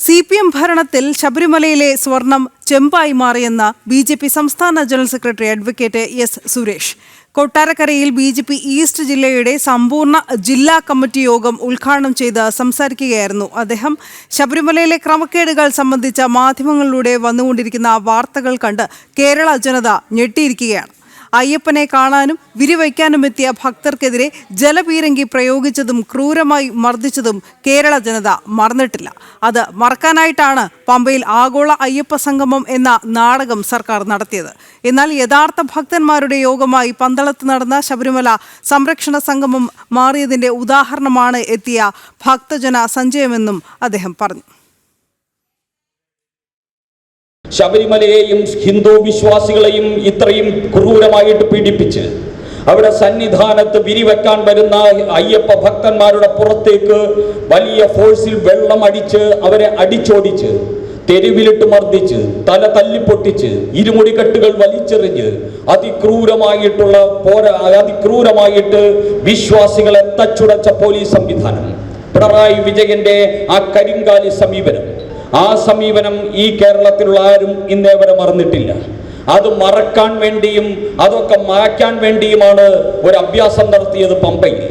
CPM ഭരണത്തിൽ ശബരിമലയിലെ സ്വർണം ചെമ്പായി മാറിയെന്ന BJP സംസ്ഥാന general secretary advocate S. Suresh കൊട്ടാരക്കരയിൽ BJP ഈസ്റ്റ് ജില്ലയുടെ സമ്പൂർണ്ണ ജില്ലാ കമ്മിറ്റി യോഗം ഉദ്ഘാടനം ചെയ്ത് സംസാരിക്കുകയായിരുന്നു അദ്ദേഹം. ശബരിമലയിലെ ക്രമക്കേടുകൾ സംബന്ധിച്ച മാധ്യമങ്ങളിലൂടെ വന്നുകൊണ്ടിരിക്കുന്ന വാർത്തകൾ കണ്ട് കേരള ജനത ഞെട്ടിയിരിക്കുകയാണ്. അയ്യപ്പനെ കാണാനും വിരിവയ്ക്കാനുമെത്തിയ ഭക്തർക്കെതിരെ ജലപീരങ്കി പ്രയോഗിച്ചതും ക്രൂരമായി മർദ്ദിച്ചതും കേരള ജനത മറന്നിട്ടില്ല. അത് മറക്കാനായിട്ടാണ് പമ്പയിൽ ആഗോള അയ്യപ്പ സംഗമം എന്ന നാടകം സർക്കാർ നടത്തിയത്. എന്നാൽ യഥാർത്ഥ ഭക്തന്മാരുടെ യോഗമായി പന്തളത്ത് നടന്ന ശബരിമല സംരക്ഷണ സംഗമം മാറിയതിന്റെ ഉദാഹരണമാണ് എത്തിയ ഭക്തജന സഞ്ചയമെന്നും അദ്ദേഹം പറഞ്ഞു. ശബരിമലയെയും ഹിന്ദു വിശ്വാസികളെയും ഇത്രയും ക്രൂരമായിട്ട് പീഡിപ്പിച്ച് അവിടെ സന്നിധാനത്ത് വിരിവെക്കാൻ വരുന്ന അയ്യപ്പ ഭക്തന്മാരുടെ പുറത്തേക്ക് വലിയ ഫോഴ്സിൽ വെള്ളം അടിച്ച് അവരെ അടിച്ചോടിച്ച് തെരുവിലിട്ട് മർദ്ദിച്ച് തല തല്ലിപ്പൊട്ടിച്ച് ഇരുമുടിക്കെട്ടുകൾ വലിച്ചെറിഞ്ഞ് അതിക്രൂരമായിട്ട് വിശ്വാസികളെ തച്ചുടച്ച പോലീസ് സംവിധാനം, പിണറായി വിജയന്റെ ആ കരിങ്കാലി സമീപനം, ആ സമീപനം ഈ കേരളത്തിലുള്ള ആരും ഇന്നേ വരെ മറന്നിട്ടില്ല. അത് മറക്കാൻ വേണ്ടിയും അതൊക്കെ മാറ്റാൻ വേണ്ടിയുമാണ് ഒരു അഭ്യാസം നടത്തിയത് പമ്പയിൽ.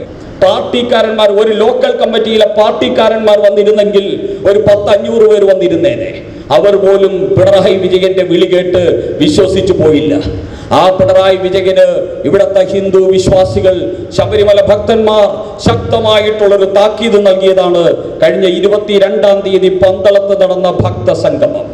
പാർട്ടിക്കാരന്മാർ, ഒരു ലോക്കൽ കമ്മിറ്റിയിലെ പാർട്ടിക്കാരന്മാർ വന്നിരുന്നെങ്കിൽ ഒരു 10-500 പേർ വന്നിരുന്നേനെ. അവർ പോലും പിണറായി വിജയന്റെ വിളി കേട്ട് വിശ്വസിച്ചു പോയില്ല. ആ പിണറായി വിജയന് ഇവിടത്തെ ഹിന്ദു വിശ്വാസികൾ, ശബരിമല ഭക്തന്മാർ ശക്തമായിട്ടുള്ളൊരു താക്കീത് നൽകിയതാണ് കഴിഞ്ഞ 22-ാം തീയതി പന്തളത്ത് നടന്ന ഭക്തസംഗമം.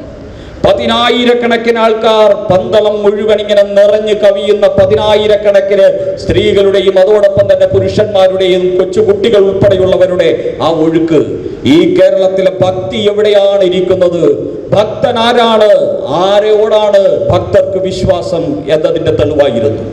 10,000-കണക്കിന് ആൾക്കാർ, പന്തളം മുഴുവൻ ഇങ്ങനെ നിറഞ്ഞു കവിയുന്ന 10,000-കണക്കിന് സ്ത്രീകളുടെയും അതോടൊപ്പം തന്നെ പുരുഷന്മാരുടെയും കൊച്ചുകുട്ടികൾ ഉൾപ്പെടെയുള്ളവരുടെ ആ ഒഴുക്ക്. ഈ കേരളത്തിലെ ഭക്തി എവിടെയാണ് ഇരിക്കുന്നത്? ഭക്തൻ ആരാണ്? ആരോടാണ് ഭക്തർക്ക് വിശ്വാസം എന്നതിന്റെ തെളിവായിരുന്നു.